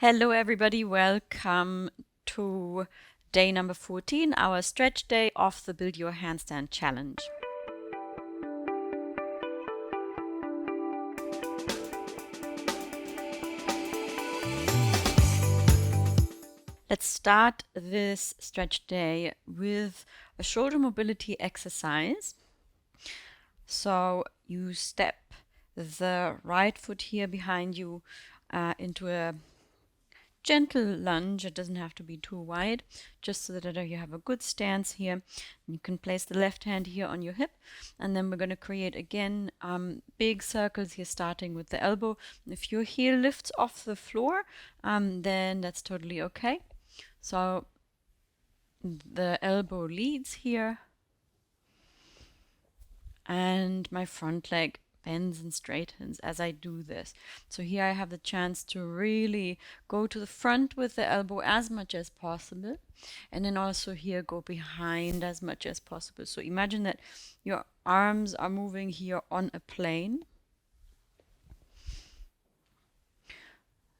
Hello everybody, welcome to day number 14, our stretch day of the Build Your Handstand Challenge. Let's start this stretch day with a shoulder mobility exercise. So you step the right foot here behind you into a gentle lunge. It doesn't have to be too wide, just so that you have a good stance here. You can place the left hand here on your hip, and then we're going to create again big circles here, starting with the elbow. If your heel lifts off the floor, then that's totally okay. So the elbow leads here, and my front leg bends and straightens as I do this. So here I have the chance to really go to the front with the elbow as much as possible, and then also here go behind as much as possible. So imagine that your arms are moving here on a plane.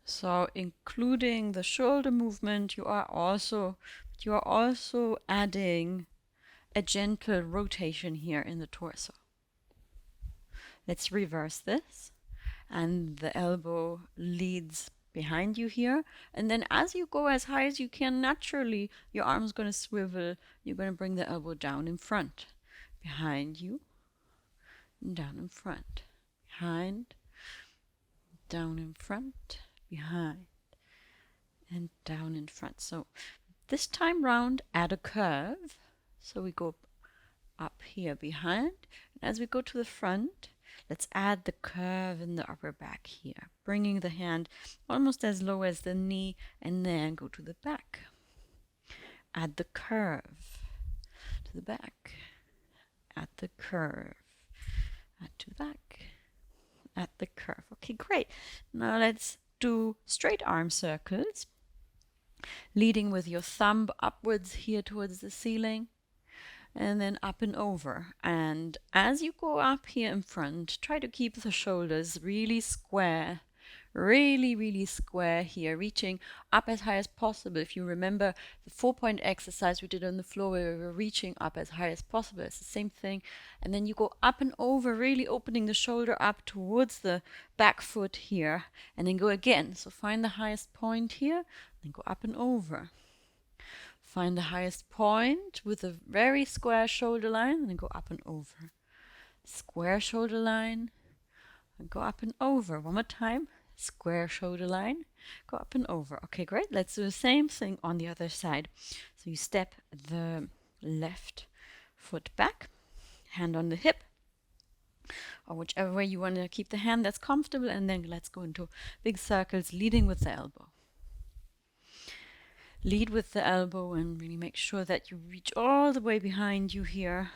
So including the shoulder movement, you are also adding a gentle rotation here in the torso. Let's reverse this, and the elbow leads behind you here, and then as you go as high as you can, naturally your arm's going to swivel. You're going to bring the elbow down in front, behind you, down in front, behind, down in front, behind, and down in front. So this time round, add a curve. So we go up here behind, and as we go to the front, let's add the curve in the upper back here, bringing the hand almost as low as the knee, and then go to the back. Add the curve to the back, add the curve, add to the back, add the curve. Okay, great. Now let's do straight arm circles, leading with your thumb upwards here towards the ceiling, and then up and over. And as you go up here in front, try to keep the shoulders really square, really square here, reaching up as high as possible. If you remember the 4-point exercise we did on the floor, where we were reaching up as high as possible, it's the same thing. And then you go up and over, really opening the shoulder up towards the back foot here, and then go again. So find the highest point here, then go up and over. Find the highest point with a very square shoulder line, and then go up and over. Square shoulder line, and go up and over. One more time. Square shoulder line, go up and over. Okay, great. Let's do the same thing on the other side. So you step the left foot back, hand on the hip, or whichever way you want to keep the hand that's comfortable, and then let's go into big circles, leading with the elbow. Lead with the elbow and really make sure that you reach all the way behind you here,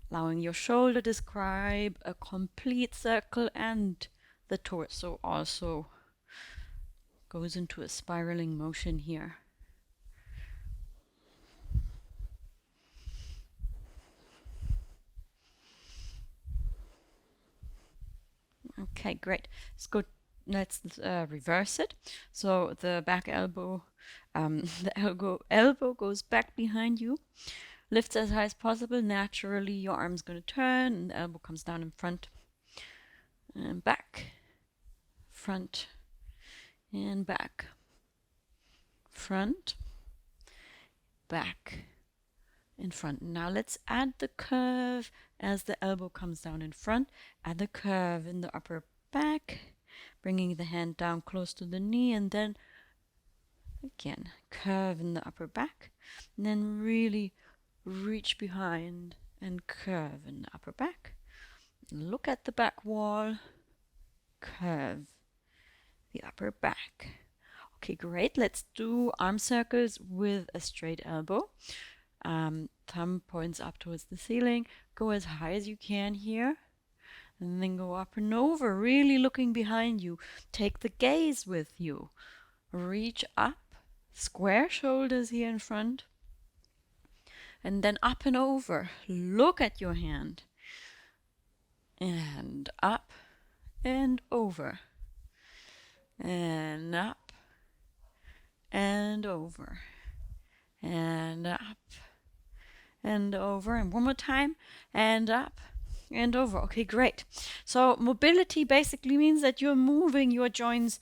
allowing your shoulder to describe a complete circle, and the torso also goes into a spiraling motion here. Okay, great. Let's reverse it. So the back elbow, the elbow goes back behind you, lifts as high as possible. Naturally, your arm's going to turn, and the elbow comes down in front and back, front and back, front, back, in front. Now let's add the curve as the elbow comes down in front. Add the curve in the upper back, bringing the hand down close to the knee, and then again curve in the upper back, and then really reach behind and curve in the upper back. Look at the back wall, curve the upper back. Okay, great. Let's do arm circles with a straight elbow. Thumb points up towards the ceiling. Go as high as you can here, and then go up and over, really looking behind you. Take the gaze with you. Reach up, square shoulders here in front, and then up and over. Look at your hand, and up and over, and up and over and up and over, and one more time, and up and over. Okay, great. So mobility basically means that you're moving your joints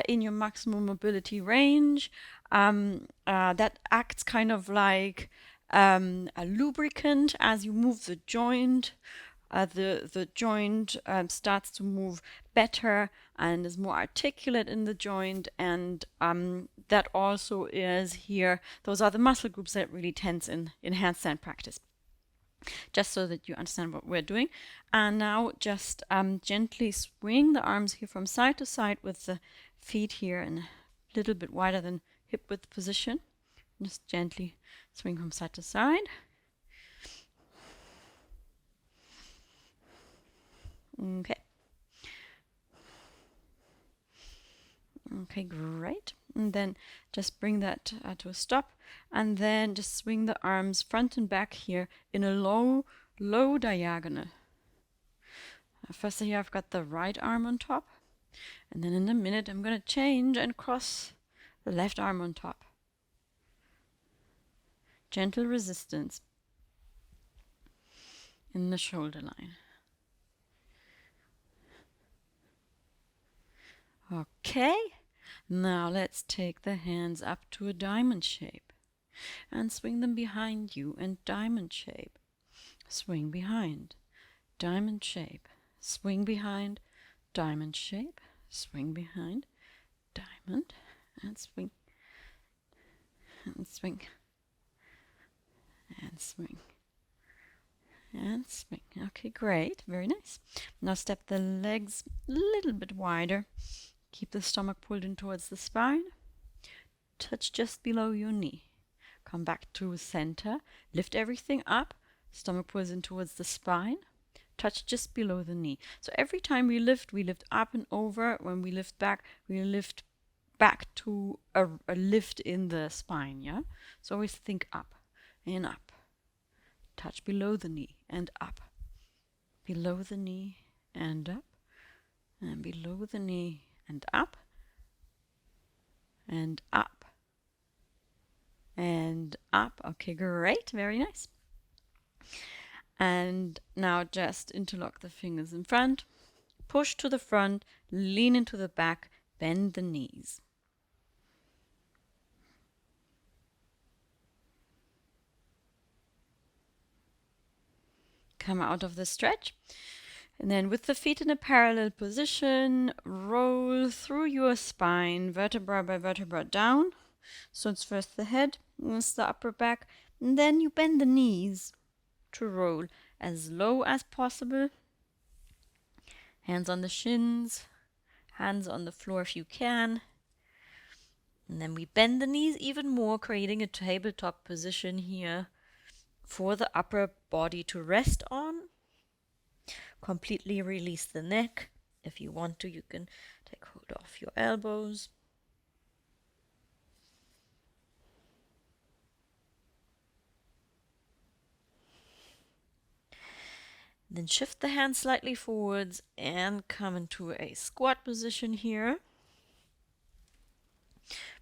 in your maximum mobility range. That acts kind of like a lubricant as you move the joint. The joint starts to move better and is more articulate in the joint, and that also is here. Those are the muscle groups that really tense in handstand practice. Just so that you understand what we're doing. And now just gently swing the arms here from side to side with the feet here in a little bit wider than hip width position. Just gently swing from side to side. Okay. Okay, great. And then just bring that to a stop, and then just swing the arms front and back here in a low diagonal. First here I've got the right arm on top, and then in a minute I'm going to change and cross the left arm on top. Gentle resistance in the shoulder line. Okay, now let's take the hands up to a diamond shape and swing them behind you in diamond shape. Swing behind, diamond shape, swing behind, diamond shape, swing behind, diamond, and swing, and swing, and swing, and swing. Okay, great, very nice. Now step the legs a little bit wider. Keep the stomach pulled in towards the spine. Touch just below your knee. Come back to center. Lift everything up. Stomach pulls in towards the spine. Touch just below the knee. So every time we lift up and over. When we lift back to a lift in the spine, yeah? So always think up and up. Touch below the knee and up. Below the knee and up. And below the knee and up. And up. And up. Okay, great. Very nice. And now just interlock the fingers in front. Push to the front. Lean into the back. Bend the knees. Come out of the stretch. And then with the feet in a parallel position, roll through your spine, vertebra by vertebra down. So it's first the head, then it's the upper back, and then you bend the knees to roll as low as possible. Hands on the shins, hands on the floor if you can. And then we bend the knees even more, creating a tabletop position here for the upper body to rest on. Completely release the neck. If you want to, you can take hold of your elbows. Then shift the hands slightly forwards and come into a squat position here.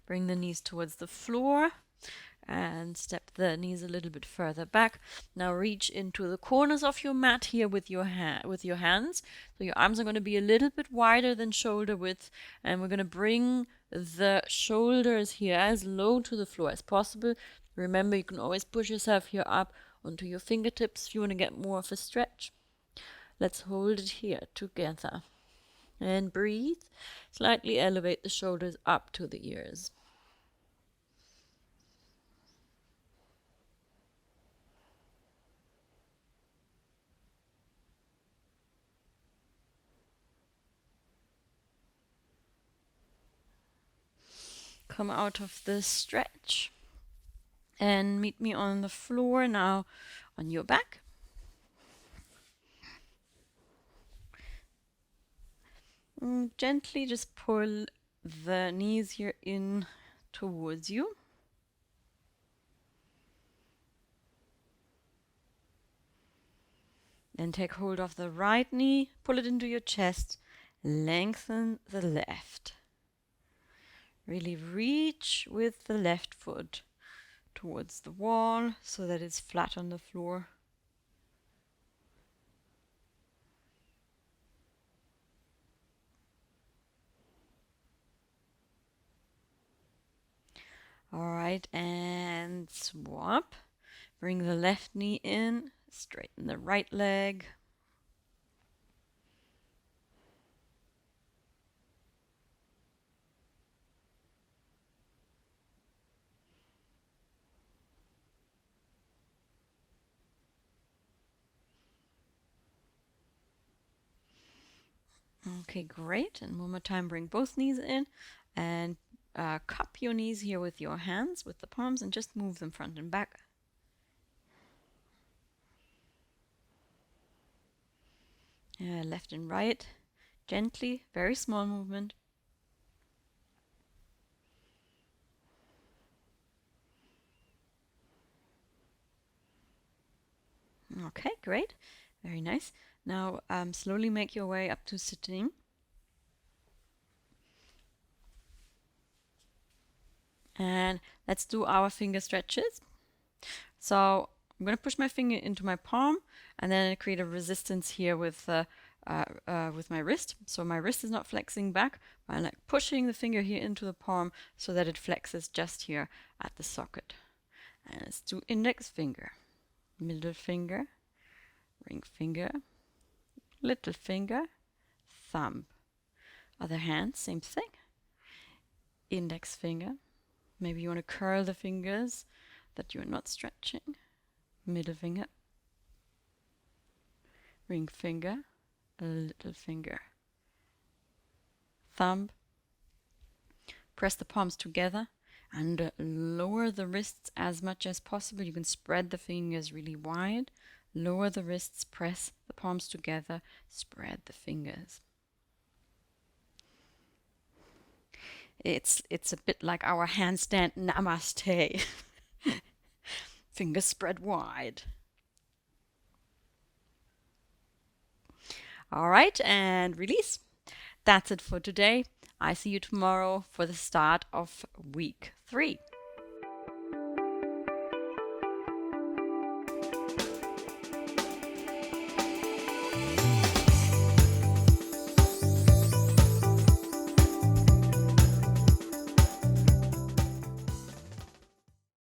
Bring the knees towards the floor and step the knees a little bit further back. Now reach into the corners of your mat here with your hands. So your arms are going to be a little bit wider than shoulder width, and we're going to bring the shoulders here as low to the floor as possible. Remember, you can always push yourself here up onto your fingertips if you want to get more of a stretch. Let's hold it here together and breathe. Slightly elevate the shoulders up to the ears. Come out of the stretch and meet me on the floor now on your back. Gently just pull the knees here in towards you. Then take hold of the right knee, pull it into your chest, lengthen the left. Really reach with the left foot towards the wall so that it's flat on the floor. All right, and swap. Bring the left knee in, straighten the right leg. Okay, great. And one more time, bring both knees in and cup your knees here with your hands, with the palms, and just move them front and back. Left and right, gently, very small movement. Okay, great. Very nice. Now slowly make your way up to sitting. And let's do our finger stretches. So I'm going to push my finger into my palm and then create a resistance here with my wrist. So my wrist is not flexing back, but I'm like pushing the finger here into the palm so that it flexes just here at the socket. And let's do index finger, middle finger, ring finger, little finger, thumb. Other hand, same thing. Index finger. Maybe you want to curl the fingers that you're not stretching. Middle finger, ring finger, little finger, thumb. Press the palms together and lower the wrists as much as possible. You can spread the fingers really wide. Lower the wrists, press the palms together, spread the fingers. It's a bit like our handstand namaste. Fingers spread wide. All right, and release. That's it for today. I see you tomorrow for the start of week 3.